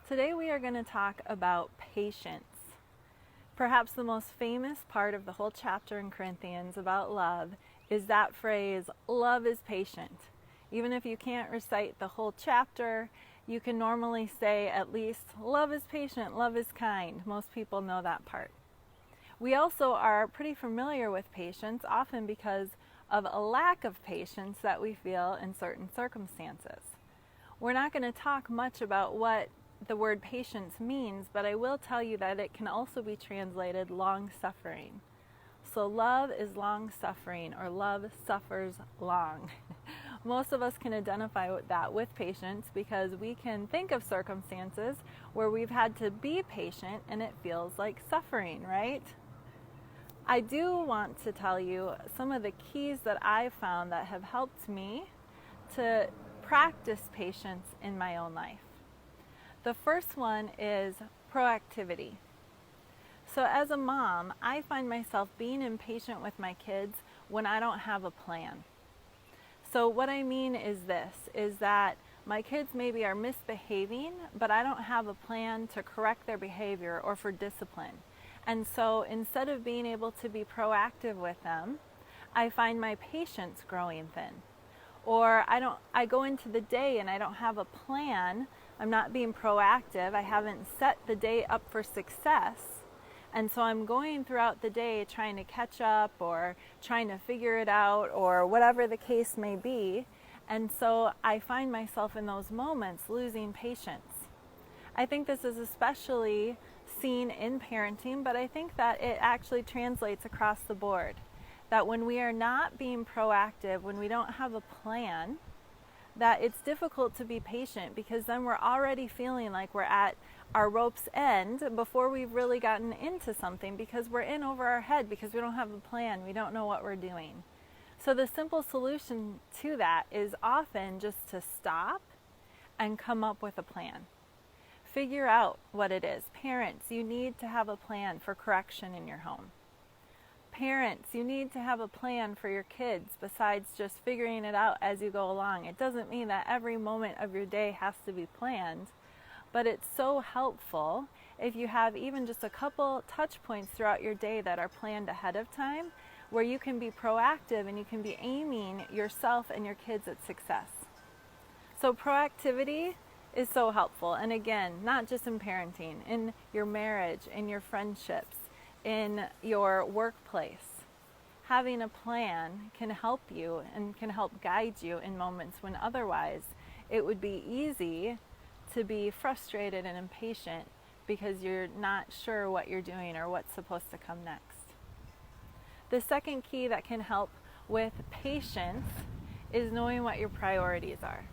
Today we are going to talk about patience. Perhaps the most famous part of the whole chapter in Corinthians about love is that phrase, love is patient. Even if you can't recite the whole chapter, you can normally say at least, love is patient, love is kind. Most people know that part. We also are pretty familiar with patience, often because of a lack of patience that we feel in certain circumstances. We're not going to talk much about what the word patience means, but I will tell you that it can also be translated long-suffering. So love is long-suffering, or love suffers long. Most of us can identify with that with patience because we can think of circumstances where we've had to be patient and it feels like suffering, right? I do want to tell you some of the keys that I've found that have helped me to practice patience in my own life. The first one is proactivity. So as a mom, I find myself being impatient with my kids when I don't have a plan. So what I mean is this, is that my kids maybe are misbehaving, but I don't have a plan to correct their behavior or for discipline. And so instead of being able to be proactive with them, I find my patience growing thin. Or I go into the day and I don't have a plan. I'm not being proactive. I haven't set the day up for success. And so I'm going throughout the day trying to catch up or trying to figure it out or whatever the case may be. And so I find myself in those moments losing patience. I think this is especially seen in parenting, but I think that it actually translates across the board. That when we are not being proactive, when we don't have a plan, that it's difficult to be patient because then we're already feeling like we're at our rope's end before we've really gotten into something because we're in over our head because we don't have a plan, we don't know what we're doing. So the simple solution to that is often just to stop and come up with a plan. Figure out what it is. Parents, you need to have a plan for correction in your home. Parents, you need to have a plan for your kids besides just figuring it out as you go along. It doesn't mean that every moment of your day has to be planned, but it's so helpful if you have even just a couple touch points throughout your day that are planned ahead of time where you can be proactive and you can be aiming yourself and your kids at success. So proactivity is so helpful. And again, not just in parenting, in your marriage, in your friendships, in your workplace. Having a plan can help you and can help guide you in moments when otherwise it would be easy to be frustrated and impatient because you're not sure what you're doing or what's supposed to come next. The second key that can help with patience is knowing what your priorities are.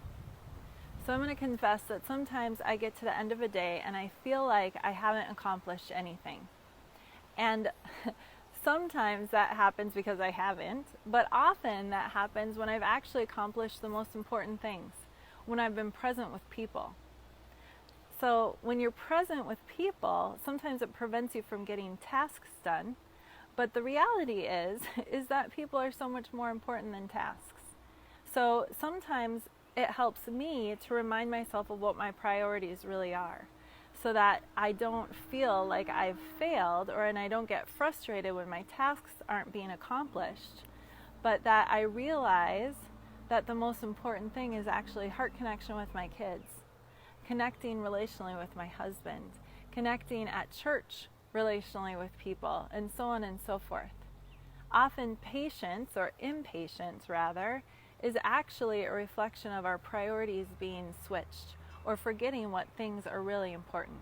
So I'm going to confess that sometimes I get to the end of a day and I feel like I haven't accomplished anything. And sometimes that happens because I haven't, but often that happens when I've actually accomplished the most important things, when I've been present with people. So when you're present with people, sometimes it prevents you from getting tasks done, but the reality is that people are so much more important than tasks. So sometimes it helps me to remind myself of what my priorities really are, so that I don't feel like I've failed and I don't get frustrated when my tasks aren't being accomplished, but that I realize that the most important thing is actually heart connection with my kids, connecting relationally with my husband, connecting at church relationally with people, and so on and so forth. Often patience, or impatience rather, is actually a reflection of our priorities being switched or forgetting what things are really important.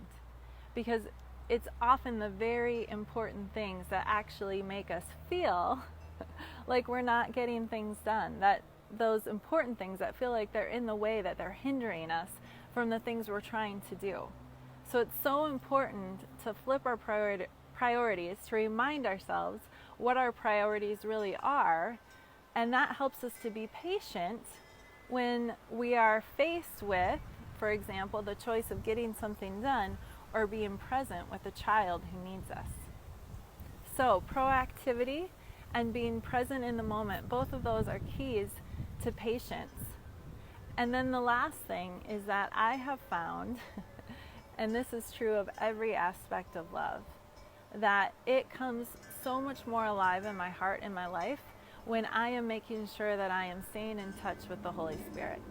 Because it's often the very important things that actually make us feel like we're not getting things done, that those important things that feel like they're in the way, that they're hindering us from the things we're trying to do. So it's so important to flip our priorities, to remind ourselves what our priorities really are, and that helps us to be patient when we are faced with, for example, the choice of getting something done or being present with a child who needs us. So proactivity and being present in the moment, both of those are keys to patience. And then the last thing is that I have found and this is true of every aspect of love, that it comes so much more alive in my heart and my life when I am making sure that I am staying in touch with the Holy Spirit.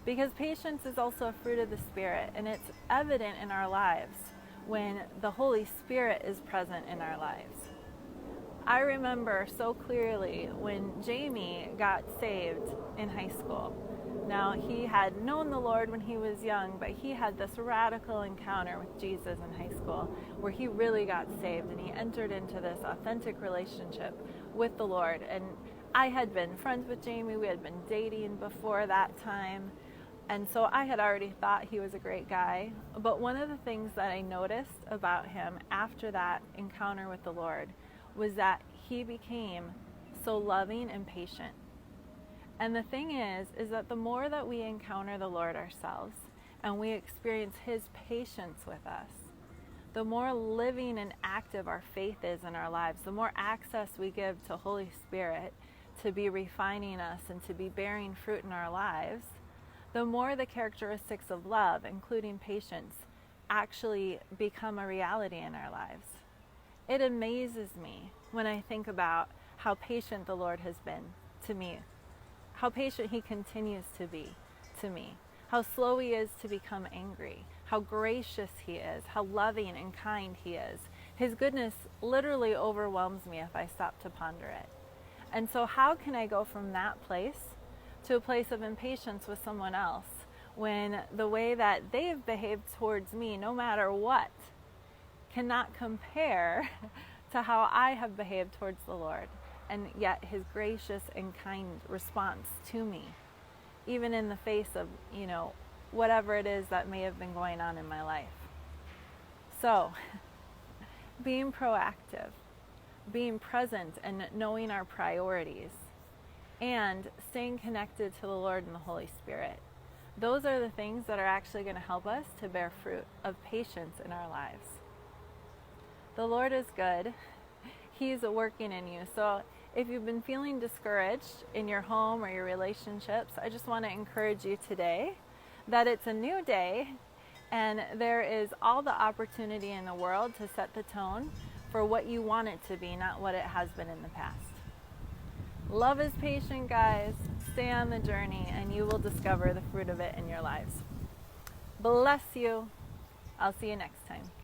Because patience is also a fruit of the Spirit, and it's evident in our lives when the Holy Spirit is present in our lives. I remember so clearly when Jamie got saved in high school. Now, he had known the Lord when he was young, but he had this radical encounter with Jesus in high school where he really got saved, and he entered into this authentic relationship with the Lord. And I had been friends with Jamie. We had been dating before that time. And so I had already thought he was a great guy. But one of the things that I noticed about him after that encounter with the Lord was that he became so loving and patient. And the thing is that the more that we encounter the Lord ourselves and we experience his patience with us, the more living and active our faith is in our lives, the more access we give to Holy Spirit to be refining us and to be bearing fruit in our lives, the more the characteristics of love, including patience, actually become a reality in our lives. It amazes me when I think about how patient the Lord has been to me, how patient he continues to be to me, how slow he is to become angry, how gracious he is, how loving and kind he is. His goodness literally overwhelms me if I stop to ponder it. And so how can I go from that place to a place of impatience with someone else when the way that they've behaved towards me, no matter what, cannot compare to how I have behaved towards the Lord, and yet his gracious and kind response to me, even in the face of, whatever it is that may have been going on in my life. So, being proactive, being present and knowing our priorities, and staying connected to the Lord and the Holy Spirit. Those are the things that are actually going to help us to bear fruit of patience in our lives. The Lord is good. He's working in you. So if you've been feeling discouraged in your home or your relationships, I just want to encourage you today that it's a new day and there is all the opportunity in the world to set the tone for what you want it to be, not what it has been in the past. Love is patient, guys. Stay on the journey and you will discover the fruit of it in your lives. Bless you. I'll see you next time.